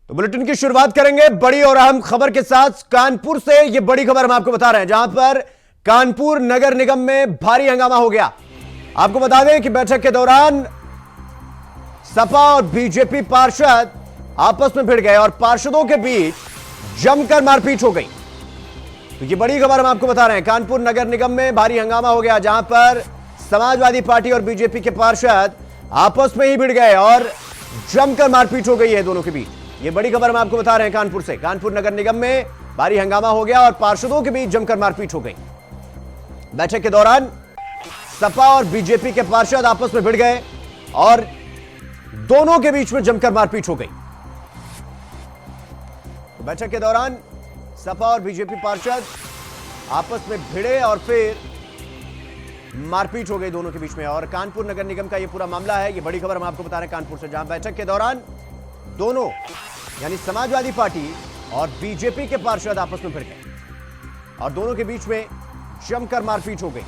तो बुलेटिन की शुरुआत करेंगे बड़ी और अहम खबर के साथ कानपुर से। यह बड़ी खबर हम आपको बता रहे हैं, जहां पर कानपुर नगर निगम में भारी हंगामा हो गया। आपको बता दें कि बैठक के दौरान सपा और बीजेपी पार्षद आपस में भिड़ गए और पार्षदों के बीच जमकर मारपीट हो गई। तो ये बड़ी खबर हम आपको बता रहे हैं, कानपुर नगर निगम में भारी हंगामा हो गया, जहां पर समाजवादी पार्टी और बीजेपी के पार्षद आपस में ही भिड़ गए और जमकर मारपीट हो गई है दोनों के बीच। ये बड़ी खबर हम आपको बता रहे हैं कानपुर से। कानपुर नगर निगम में भारी हंगामा हो गया और पार्षदों के बीच जमकर मारपीट हो गई। बैठक के दौरान सपा और बीजेपी के पार्षद आपस में भिड़ गए और दोनों के बीच में जमकर मारपीट हो गई। तो बैठक के दौरान सपा और बीजेपी पार्षद आपस में भिड़े और फिर मारपीट हो गई दोनों के बीच में। और कानपुर नगर निगम का यह पूरा मामला है। यह बड़ी खबर हम आपको बता रहे हैं कानपुर से, जहां बैठक के दौरान दोनों यानी समाजवादी पार्टी और बीजेपी के पार्षद आपस में भिड़ गए और दोनों के बीच में जमकर मारपीट हो गई।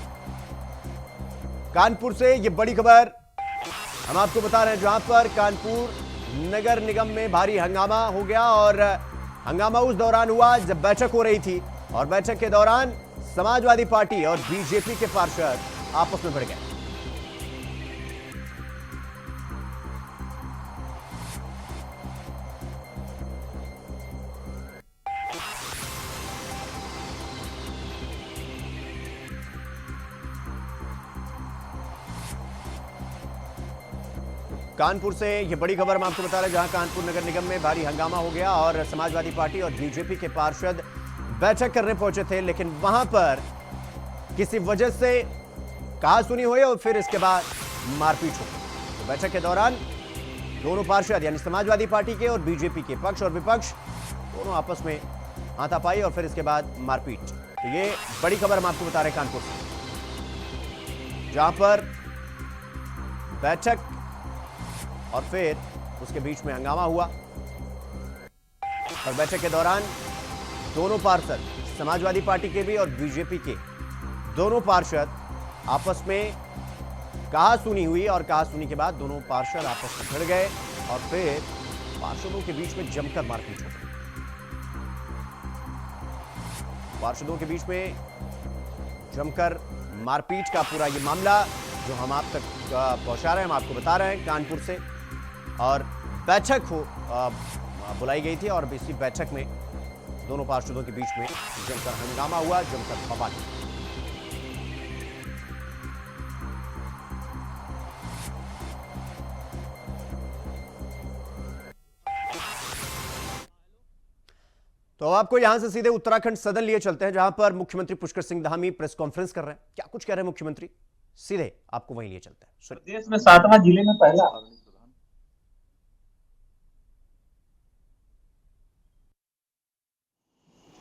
कानपुर से यह बड़ी खबर हम आपको बता रहे हैं, जहां पर कानपुर नगर निगम में भारी हंगामा हो गया और हंगामा उस दौरान हुआ जब बैठक हो रही थी और बैठक के दौरान समाजवादी पार्टी और बीजेपी के पार्षद आपस में भिड़ गए। कानपुर से यह बड़ी खबर हम आपको बता रहे हैं, जहां कानपुर नगर निगम में भारी हंगामा हो गया और समाजवादी पार्टी और बीजेपी के पार्षद बैठक करने पहुंचे थे, लेकिन वहां पर किसी वजह से कहासुनी हुई और फिर इसके बाद मारपीट हो गई। तो बैठक के दौरान दोनों पार्षद यानी समाजवादी पार्टी के और बीजेपी के पक्ष और विपक्ष दोनों आपस में हाथापाई और फिर इसके बाद मारपीट। तो ये बड़ी खबर हम आपको बता रहे हैं कानपुर से, जहां पर बैठक और फिर उसके बीच में हंगामा हुआ और बैठक के दौरान दोनों पार्षद समाजवादी पार्टी के भी और बीजेपी के दोनों पार्षद आपस में कहासुनी हुई और कहासुनी के बाद दोनों पार्षद आपस में भिड़ गए और फिर पार्षदों के बीच में जमकर मारपीट हो गई। पार्षदों के बीच में जमकर मारपीट का पूरा ये मामला जो हम आप तक पहुंचा रहे हैं, हम आपको बता रहे हैं कानपुर से। और बैठक बुलाई गई थी और इसी बैठक में दोनों पार्षदों के बीच में जमकर हंगामा हुआ, जमकर बवाल। तो आपको यहां से सीधे उत्तराखंड सदन लिए चलते हैं, जहां पर मुख्यमंत्री पुष्कर सिंह धामी प्रेस कॉन्फ्रेंस कर रहे हैं। क्या कुछ कह रहे हैं मुख्यमंत्री, सीधे आपको वहीं लिए चलते हैं। देश में 7वां जिले में पहला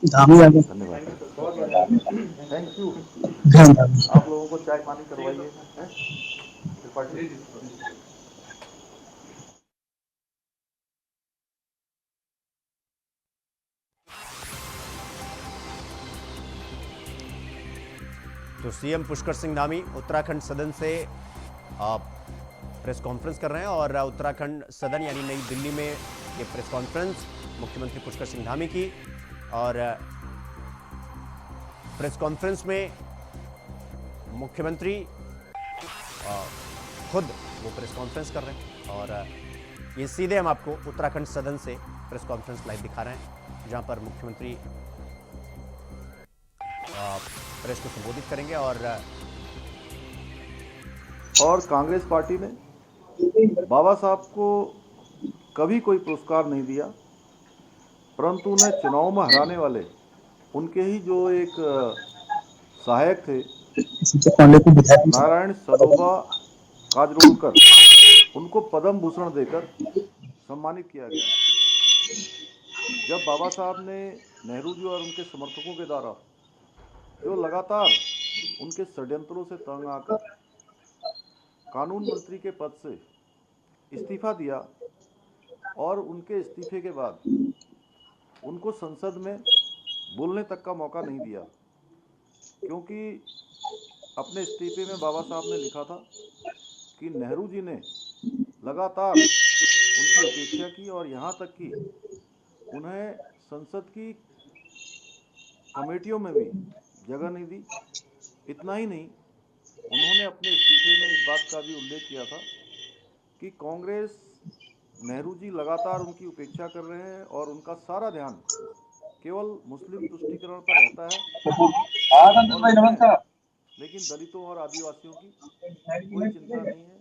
धामी आगे धन्यवाद। Thank you. धन्यवाद। आप लोगों को चाय पानी करवाइए। तो सीएम पुष्कर सिंह धामी उत्तराखंड सदन से प्रेस कॉन्फ्रेंस कर रहे हैं और उत्तराखंड सदन यानी नई दिल्ली में ये प्रेस कॉन्फ्रेंस मुख्यमंत्री पुष्कर सिंह धामी की। और प्रेस कॉन्फ्रेंस में मुख्यमंत्री खुद वो प्रेस कॉन्फ्रेंस कर रहे हैं और ये सीधे हम आपको उत्तराखंड सदन से प्रेस कॉन्फ्रेंस लाइव दिखा रहे हैं, जहां पर मुख्यमंत्री प्रेस को संबोधित करेंगे। और कांग्रेस पार्टी ने बाबा साहब को कभी कोई पुरस्कार नहीं दिया, परंतु उन्हें चुनाव में हराने वाले उनके ही जो एक सहायक थे नारायण सदोबा काजरोलकर, उनको पद्म भूषण देकर सम्मानित किया गया। जब बाबा साहब ने नेहरू जी और उनके समर्थकों के द्वारा जो लगातार उनके षड्यंत्रों से तंग आकर कानून मंत्री के पद से इस्तीफा दिया और उनके इस्तीफे के बाद उनको संसद में बोलने तक का मौका नहीं दिया, क्योंकि अपने इस्तीफे में बाबा साहब ने लिखा था कि नेहरू जी ने लगातार उनकी उपेक्षा की और यहाँ तक कि उन्हें संसद की कमेटियों में भी जगह नहीं दी। इतना ही नहीं, उन्होंने अपने इस्तीफे में इस बात का भी उल्लेख किया था कि कांग्रेस, नेहरू जी लगातार उनकी उपेक्षा कर रहे हैं और उनका सारा ध्यान केवल मुस्लिम तुष्टीकरण पर रहता है, लेकिन दलितों और आदिवासियों की कोई चिंता नहीं है,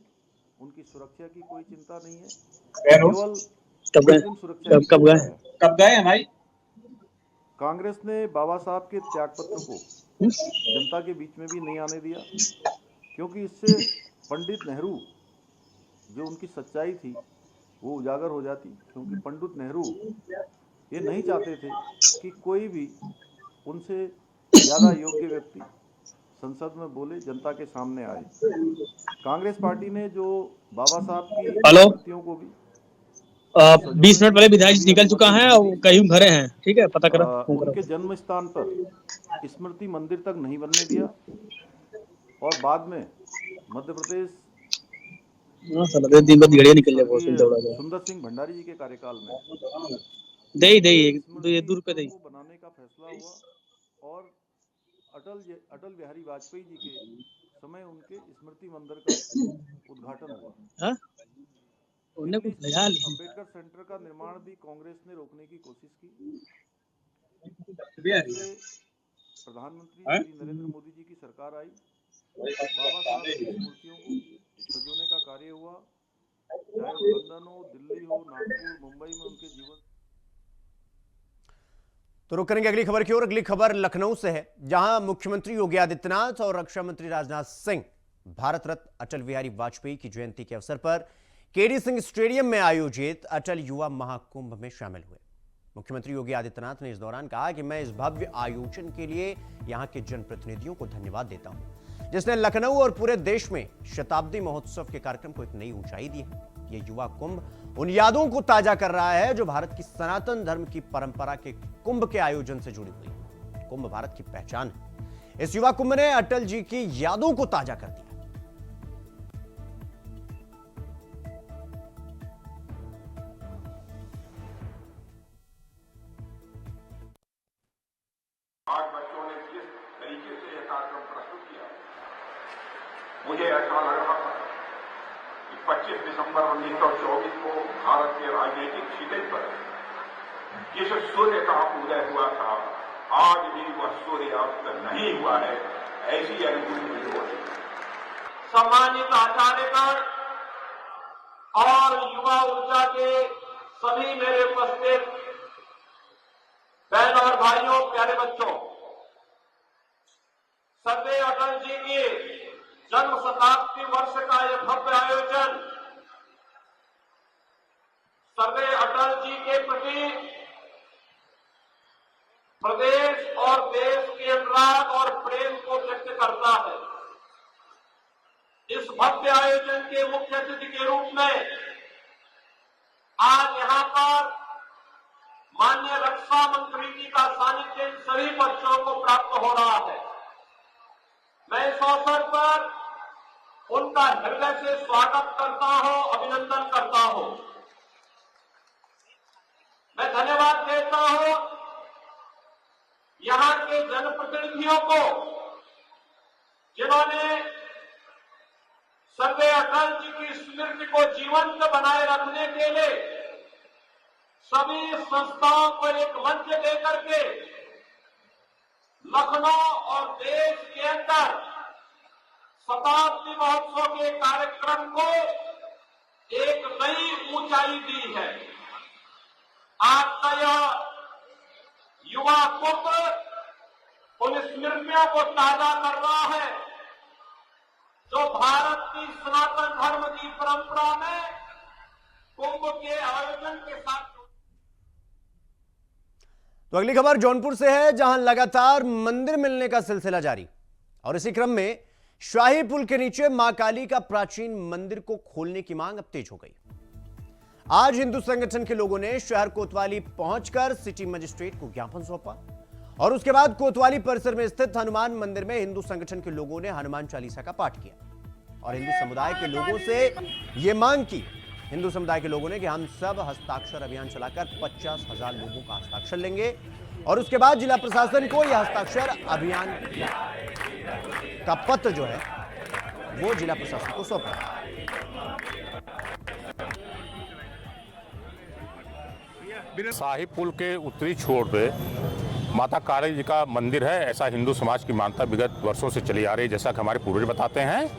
उनकी सुरक्षा की कोई चिंता नहीं है, केवल मुस्लिम सुरक्षा की चिंता है। कब गए हैं भाई? कांग्रेस ने बाबा साहब के त्यागपत्र को जनता के बीच में भी नहीं आने दिया, क्योंकि इससे पंडित नेहरू जो उनकी सच्चाई थी वो उजागर हो जाती। क्योंकि पंडित नेहरू ये नहीं चाहते थे कि कोई भी उनसे ज़्यादा योग्य व्यक्ति संसद में बोले, जनता के सामने आए। कांग्रेस पार्टी ने जो बाबा साहब की कृतियों को भी 20 मिनट पहले विधायक निकल चुका है और कहीं घरे हैं, ठीक है, पता करो। उनके जन्म स्थान पर स्मृति मंदिर तक नहीं बनने दिया और बाद में मध्य प्रदेश सुंदर सिंह भंडारी जी के कार्यकाल में दूर पे बनाने का फैसला हुआ और अटल बिहारी वाजपेयी जी के समय उनके स्मृति मंदिर का उद्घाटन हुआ। अम्बेडकर सेंटर का निर्माण भी कांग्रेस ने रोकने की कोशिश की। प्रधानमंत्री श्री नरेंद्र मोदी जी की सरकार आई, बाबा साहब की मूर्तियों को सजोने का कार्य हुआ, चाहे वो लंदन हो, दिल्ली हो, नागपुर, मुंबई में उनके जीवन। तो रुक करेंगे अगली खबर की ओर। अगली खबर लखनऊ से है, जहां मुख्यमंत्री योगी आदित्यनाथ और रक्षा मंत्री राजनाथ सिंह भारत रत्न अटल बिहारी वाजपेयी की जयंती के अवसर पर केडी सिंह स्टेडियम में आयोजित अटल युवा महाकुंभ में शामिल हुए। मुख्यमंत्री योगी आदित्यनाथ ने इस दौरान कहा कि मैं इस भव्य आयोजन के लिए यहां के जनप्रतिनिधियों को धन्यवाद देता हूं, जिसने लखनऊ और पूरे देश में शताब्दी महोत्सव के कार्यक्रम को एक नई ऊंचाई दी है। यह युवा कुंभ उन यादों को ताजा कर रहा है जो भारत की सनातन धर्म की परंपरा के कुंभ के आयोजन से जुड़ी हुई है। कुंभ भारत की पहचान है। इस युवा कुंभ ने अटल जी की यादों को ताजा कर दिया। आज बच्चों ने जिस तरीके से यह कार्यक्रम प्रस्तुत किया, मुझे ऐसा लग रहा था कि 25 दिसंबर 1924 को भारत के राजनीतिक क्षितिज पर जिस सूर्य का उदय हुआ था, आज भी वह सूर्यास्त नहीं हुआ है, ऐसी अनुभूति मुझे होती है। सम्मानित आचार्यगण और युवा ऊर्जा के सभी मेरे उपस्थित बहन और भाइयों, प्यारे बच्चों, सरदार अटल जी की जन्म शताब्दी वर्ष का यह भव्य आयोजन सरदार अटल जी के प्रति प्रदेश और देश के अनुराग और प्रेम को व्यक्त करता है। इस भव्य आयोजन के मुख्य अतिथि के रूप में आज यहां पर माननीय रक्षा मंत्री जी का सानिध्य सभी बच्चों को प्राप्त हो रहा है। मैं इस अवसर पर उनका हृदय से स्वागत करता हूं, अभिनंदन करता हूं। मैं धन्यवाद देता हूं यहां के जनप्रतिनिधियों को, जिन्होंने सरदार अटल जी की स्मृति को जीवंत बनाए रखने के लिए सभी संस्थाओं को एक मंच देकर के लखनऊ और देश के अंदर शताब्दी महोत्सव के कार्यक्रम को एक नई ऊंचाई दी है। आज का यह युवा कुंभ उन स्मृतियों को ताजा कर रहा है जो भारत की सनातन धर्म की परंपरा में कुंभ के आयोजन के साथ। तो अगली खबर जौनपुर से है, जहां लगातार मंदिर मिलने का सिलसिला जारी और इसी क्रम में शाही पुल के नीचे मां काली का प्राचीन मंदिर को खोलने की मांग अब तेज हो गई। आज हिंदू संगठन के लोगों ने शहर कोतवाली पहुंचकर सिटी मजिस्ट्रेट को ज्ञापन सौंपा और उसके बाद कोतवाली परिसर में स्थित हनुमान मंदिर में हिंदू संगठन के लोगों ने हनुमान चालीसा का पाठ किया और हिंदू समुदाय के लोगों से यह मांग की हिंदू समुदाय के लोगों ने कि हम सब हस्ताक्षर अभियान चलाकर 50,000 लोगों का हस्ताक्षर लेंगे और उसके बाद जिला प्रशासन को यह हस्ताक्षर अभियान का पत्र जो है वो जिला प्रशासन को सौंपा। शाही पुल के उत्तरी छोर पे माता काली जी का मंदिर है, ऐसा हिंदू समाज की मान्यता विगत वर्षों से चली आ रही है, जैसा कि हमारे पूर्वज बताते हैं,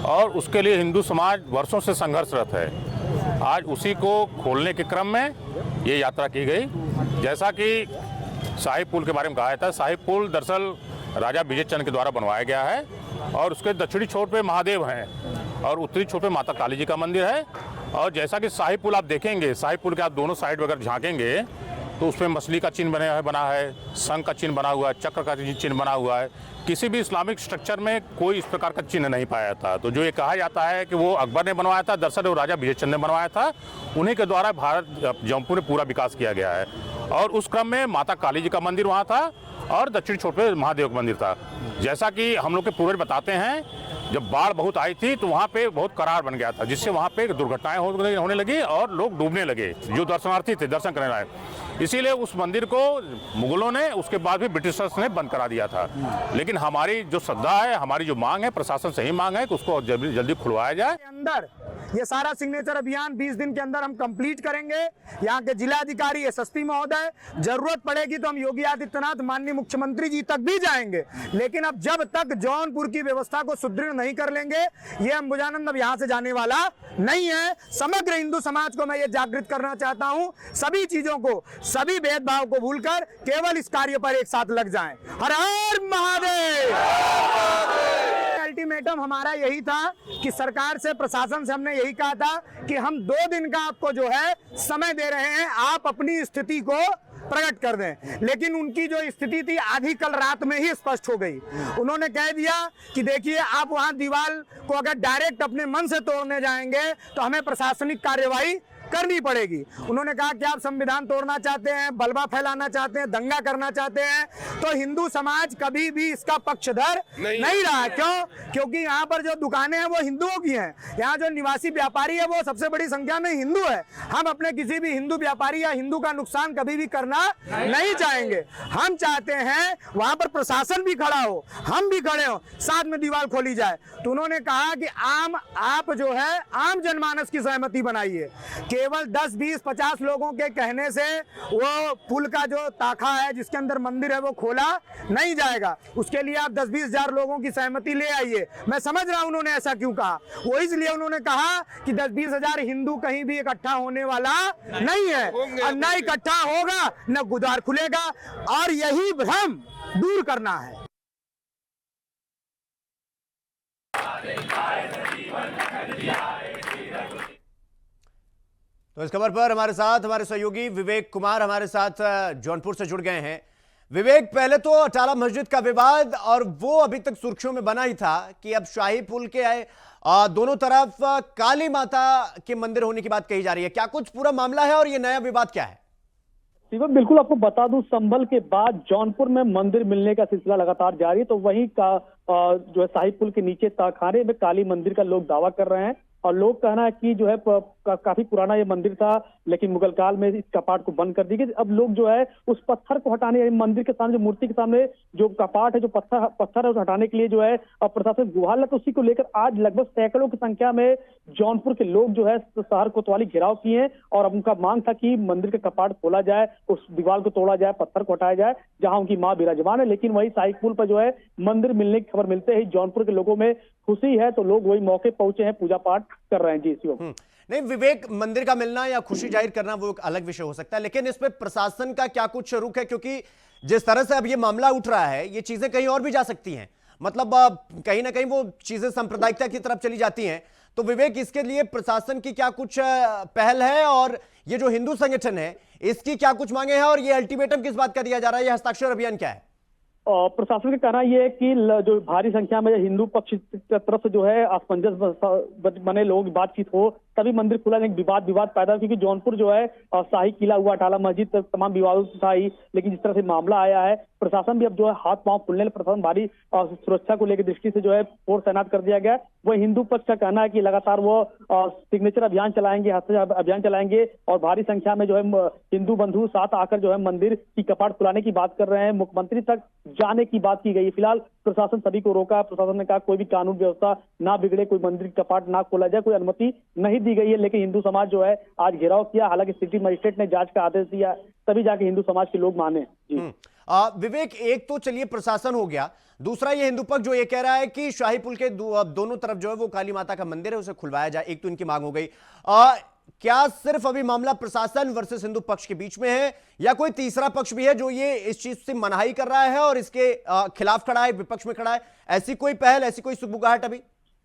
और उसके लिए हिंदू समाज वर्षों से संघर्षरत है। आज उसी को खोलने के क्रम में ये यात्रा की गई। जैसा कि शाही पुल के बारे में कहा जाता है, शाही पुल दरअसल राजा विजय चंद्र के द्वारा बनवाया गया है और उसके दक्षिणी छोर पे महादेव हैं और उत्तरी छोर पे माता काली जी का मंदिर है। और जैसा कि शाही पुल आप देखेंगे, शाही पुल के आप दोनों साइड अगर झांकेंगे तो उसमें मछली का चिन्ह बना है, शंख का चिन्ह बना हुआ है, चक्र का चिन्ह बना हुआ है। किसी भी इस्लामिक स्ट्रक्चर में कोई इस प्रकार का चिन्ह नहीं पाया था। तो जो ये कहा जाता है कि वो अकबर ने बनवाया था, दरअसल वो राजा विजय चंद्र ने बनवाया था। उन्हीं के द्वारा भारत जौनपुर में पूरा विकास किया गया है। और उस क्रम में माता काली जी का मंदिर वहाँ था और दक्षिण छोर पे महादेव का मंदिर था। जैसा कि हम लोग के पूर्वज बताते हैं, जब बाढ़ बहुत आई थी तो वहाँ पे बहुत करार बन गया था, जिससे वहाँ पे दुर्घटनाएं होने लगी और लोग डूबने लगे जो दर्शनार्थी थे, दर्शन करने आए। इसीलिए उस मंदिर को मुगलों ने, उसके बाद भी ब्रिटिशर्स ने बंद करा दिया था। लेकिन हमारी जो श्रद्धा है, हमारी जो मांग है, प्रशासन से ही मांग है कि उसको जल्दी खुलवाया जाए। अंदर ये सारा सिग्नेचर अभियान 20 दिन के अंदर हम कंप्लीट करेंगे। यहाँ के जिलाधिकारी एसएसपी महोदय, जरूरत पड़ेगी तो हम योगी आदित्यनाथ माननीय मुख्यमंत्री जी तक भी जाएंगे। लेकिन अब जब तक जौनपुर की व्यवस्था को सुदृढ़ नहीं कर लेंगे, ये अंबुजानंद अब यहाँ से जाने वाला नहीं है। समग्र हिंदू समाज को मैं ये जागृत करना चाहता हूँ, सभी चीजों को, सभी भेदभाव को भूलकर केवल इस कार्य पर एक साथ लग जाएं। हर हर महादेव। अल्टीमेटम हमारा यही था कि सरकार से, प्रशासन से हमने यही कहा था कि हम 2 दिन का आपको जो है समय दे रहे हैं, आप अपनी स्थिति को प्रकट कर दें। लेकिन उनकी जो स्थिति थी आधी कल रात में ही स्पष्ट हो गई। उन्होंने कह दिया कि देखिए, आप वहां दीवार को अगर डायरेक्ट अपने मन से तोड़ने जाएंगे तो हमें प्रशासनिक कार्यवाही करनी पड़ेगी। उन्होंने कहा कि आप संविधान तोड़ना चाहते हैं, बलवा फैलाना चाहते हैं, दंगा करना चाहते हैं, तो हिंदू समाज कभी भी इसका पक्षधर नहीं रहा। क्यों? क्योंकि यहाँ पर जो दुकानें हैं वो हिंदुओं की हैं। यहाँ जो निवासी व्यापारी है वो सबसे बड़ी संख्या में हिंदू है। हम अपने किसी भी हिंदू व्यापारी या हिंदू का नुकसान कभी भी करना नहीं चाहेंगे। हम चाहते हैं वहां पर प्रशासन भी खड़ा हो, हम भी खड़े हो, साथ में दीवार खोली जाए। तो उन्होंने कहा कि आप जो है आम जनमानस की सहमति बनाइए। केवल 10, 20, 50 लोगों के कहने से वो पुल का जो ताखा है जिसके अंदर मंदिर है वो खोला नहीं जाएगा। उसके लिए आप 10-20 हजार लोगों की सहमति ले आइए। मैं समझ रहा हूं उन्होंने ऐसा क्यों कहा। वो इसलिए उन्होंने कहा कि 10-20 हजार हिंदू कहीं भी इकट्ठा होने वाला नहीं है, और न इकट्ठा होगा न गुदार खुलेगा, और यही भ्रम दूर करना है। तो इस खबर पर हमारे साथ हमारे सहयोगी विवेक कुमार हमारे साथ जौनपुर से जुड़ गए हैं। विवेक, पहले तो अटाला मस्जिद का विवाद, और वो अभी तक सुर्खियों में बना ही था कि अब शाही पुल के दोनों तरफ काली माता के मंदिर होने की बात कही जा रही है। क्या कुछ पूरा मामला है और ये नया विवाद क्या है? शिवम, बिल्कुल आपको बता दूं, संभल के बाद जौनपुर में मंदिर मिलने का सिलसिला लगातार जारी है। तो वहीं का जो है शाही पुल के नीचे ताखाने में काली मंदिर का लोग दावा कर रहे हैं, और लोग कहना है कि जो है काफी पुराना ये मंदिर था, लेकिन मुगल काल में इस कपाट को बंद कर दी गई। अब लोग जो है उस पत्थर को हटाने, मंदिर के सामने जो मूर्ति के सामने जो कपाट है, जो पत्थर है, उसे हटाने के लिए जो है अब प्रशासन गुहार लगा। उसी को लेकर आज लगभग सैकड़ों की संख्या में जौनपुर के लोग जो है शहर कोतवाली घेराव किए हैं, और अब उनका मांग था कि मंदिर का कपाट खोला जाए, उस दीवार को तोड़ा जाए, पत्थर को हटाया जाए जहां उनकी मां विराजमान है। लेकिन वही शाही पुल पर जो है मंदिर मिलने की खबर मिलते ही जौनपुर के लोगों में खुशी है, तो लोग वही मौके पहुंचे हैं, पूजा पाठ कर रहे हैं। जी शिवम। नहीं विवेक, मंदिर का मिलना या खुशी जाहिर करना वो एक अलग विषय हो सकता है, लेकिन इसमें प्रशासन का क्या कुछ रुख है? क्योंकि जिस तरह से अब ये मामला उठ रहा है, ये चीजें कहीं और भी जा सकती हैं। मतलब कहीं ना कहीं वो चीजें सांप्रदायिकता की तरफ चली जाती हैं। तो विवेक, इसके लिए प्रशासन की क्या कुछ पहल है, और ये जो हिंदू संगठन है इसकी क्या कुछ मांगे हैं, और ये अल्टीमेटम किस बात का दिया जा रहा है? ये हस्ताक्षर अभियान क्या है? प्रशासन का कहना यह है कि जो भारी संख्या में हिंदू पक्ष की तरफ से जो है असमंजस बने लोगों की बातचीत हो, तभी मंदिर खुला, लेकिन विवाद पैदा हुआ, क्योंकि जौनपुर जो है शाही किला हुआ, अटाला मस्जिद तक तमाम विवादों से था ही। लेकिन जिस तरह से मामला आया है, प्रशासन भी अब जो है हाथ पांव फूलने लगे। प्रशासन भारी सुरक्षा को लेकर दृष्टि से जो है फोर्स तैनात कर दिया गया है। वह हिंदू पक्ष का कहना है कि लगातार वो सिग्नेचर अभियान चलाएंगे, हस्ताक्षर अभियान चलाएंगे और भारी संख्या में जो है हिंदू बंधु साथ आकर जो है मंदिर की कपाट खुलाने की बात कर रहे हैं। मुख्यमंत्री तक जाने की बात की गई है। फिलहाल प्रशासन सभी को रोका। प्रशासन ने कहा कोई भी कानून व्यवस्था ना बिगड़े, कोई मंदिर की कपाट ना खोला जाए, कोई अनुमति नहीं दी गई है। लेकिन हिंदू समाज जो है आज घेराव किया। हालांकि सिटी मजिस्ट्रेट ने जांच का आदेश दिया, तभी जाके हिंदू समाज के लोग माने। जी विवेक, एक तो चलिए प्रशासन हो गया, दूसरा ये हिंदू पक्ष जो ये कह रहा है कि शाही पुल के दोनों तरफ जो है वो काली माता का मंदिर है, उसे खुलवाया जाए। एक तो इनकी मांग हो गई। क्या सिर्फ अभी मामला प्रशासन वर्सेस हिंदू पक्ष के बीच में है, या कोई तीसरा पक्ष भी है जो ये इस चीज से मनाही कर रहा है और इसके खिलाफ खड़ा है, विपक्ष में खड़ा है? ऐसी कोई पहल, ऐसी कोई सुगबुगाहट अभी?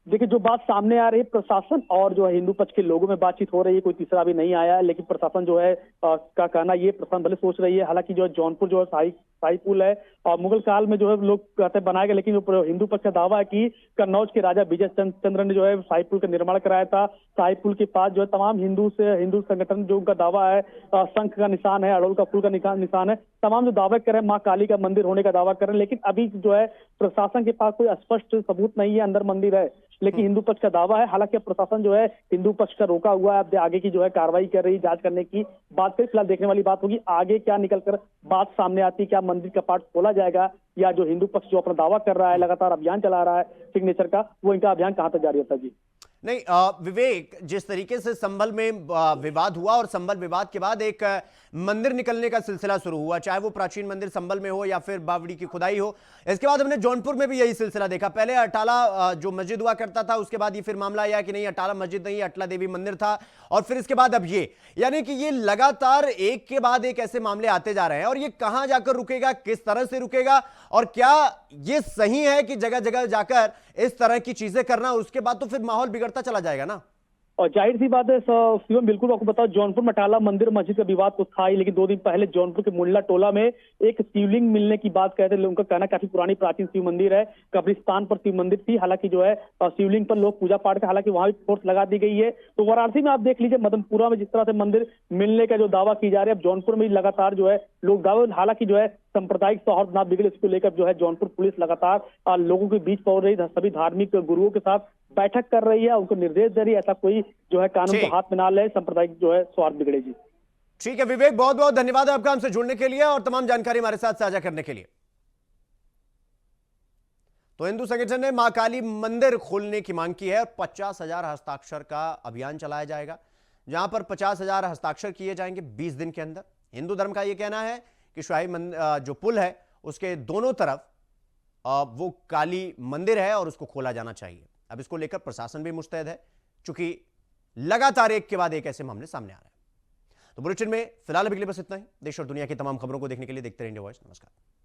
देखिए, जो बात सामने आ रही है, प्रशासन और जो है हिंदू पक्ष के लोगों में बातचीत हो रही है, कोई तीसरा भी नहीं आया है। लेकिन प्रशासन जो है का कहना, ये प्रशासन भले सोच रही है, हालांकि जो है जौनपुर जो है शाही पुल है और मुगल काल में जो है लोग कहते हैं बनाया गया, लेकिन जो हिंदू पक्ष का दावा है कि कन्नौज के राजा विजय चंद्र ने जो है शाही पुल का निर्माण कराया था। शाही पुल के पास जो है तमाम हिंदू संगठन जो उनका दावा है, शंख का निशान है, अड़हुल का फूल का निशान है, तमाम जो दावे कर रहे हैं माँ काली का मंदिर होने का दावा कर रहे हैं। लेकिन अभी जो है प्रशासन के पास कोई स्पष्ट सबूत नहीं है, अंदर मंदिर है लेकिन हिंदू पक्ष का दावा है। हालांकि प्रशासन जो है हिंदू पक्ष का रोका हुआ है, अब आगे की जो है कार्रवाई कर रही, जांच करने की बात करें। फिलहाल देखने वाली बात होगी आगे क्या निकलकर बात सामने आती, क्या मंदिर का पाठ खोला जाएगा या जो हिंदू पक्ष जो अपना दावा कर रहा है, लगातार अभियान चला रहा है सिग्नेचर का, वो इनका अभियान कहां तक जारी रहता है। जी नहीं विवेक, जिस तरीके से संभल में विवाद हुआ और संभल विवाद के बाद एक मंदिर निकलने का सिलसिला शुरू हुआ, चाहे वो प्राचीन मंदिर संभल में हो या फिर बावड़ी की खुदाई हो। इसके बाद हमने जौनपुर में भी यही सिलसिला देखा। पहले अटाला जो मस्जिद हुआ करता था, उसके बाद ये फिर मामला आया कि नहीं अटाला मस्जिद नहीं, अटला देवी मंदिर था, और फिर इसके बाद अब ये, यानी कि ये लगातार एक के बाद एक ऐसे मामले आते जा रहे हैं। और ये कहां जाकर रुकेगा, किस तरह से रुकेगा, और क्या ये सही है कि जगह जगह जाकर इस तरह की चीजें करना, उसके बाद तो फिर माहौल बिगड़ता चला जाएगा ना? और जाहिर सी बात है शिवम, बिल्कुल आपको बताओ, जौनपुर में अटाला मंदिर मस्जिद का विवाद तो था ही, लेकिन 2 दिन पहले जौनपुर के मुंडला टोला में एक शिवलिंग मिलने की बात कहते हैं। उनका कहना काफी पुरानी प्राचीन शिव मंदिर है, कब्रिस्तान पर शिव मंदिर थी। हालांकि जो है शिवलिंग पर लोग पूजा पाठ का, हालांकि वहां भी फोर्स लगा दी गई है। तो वाराणसी में आप देख लीजिए, मदनपुरा में जिस तरह से मंदिर मिलने का जो दावा की जा रहा है, अब जौनपुर में लगातार जो है लोग दावा, हालांकि जो है सांप्रदायिक सौहार्द ना बिगड़े, इसको लेकर जो है जौनपुर पुलिस लगातार लोगों के बीच पहुंच रही, सभी धार्मिक गुरुओं के साथ बैठक कर रही है, उनको निर्देश दे रही है, ऐसा कोई जो है कानून को हाथ में ना ले, सांप्रदायिक जो है सौहार्द बिगड़े। जी ठीक है विवेक, बहुत बहुत धन्यवाद आपका हमसे जुड़ने के लिए और तमाम जानकारी हमारे साथ साझा करने के लिए। तो हिंदू संगठन ने मां काली मंदिर खोलने की मांग की है और 50,000 हस्ताक्षर का अभियान चलाया जाएगा, जहां पर 50,000 हस्ताक्षर किए जाएंगे 20 दिन के अंदर। हिंदू धर्म का यह कहना है कि शाही जो पुल है उसके दोनों तरफ वो काली मंदिर है और उसको खोला जाना चाहिए। अब इसको लेकर प्रशासन भी मुस्तैद है, चूंकि लगातार एक के बाद एक ऐसे मामले सामने आ रहे हैं। तो बुलेटिन में फिलहाल अभी के लिए बस इतना ही। देश और दुनिया की तमाम खबरों को देखने के लिए देखते रहिए इंडिया वॉइस। नमस्कार।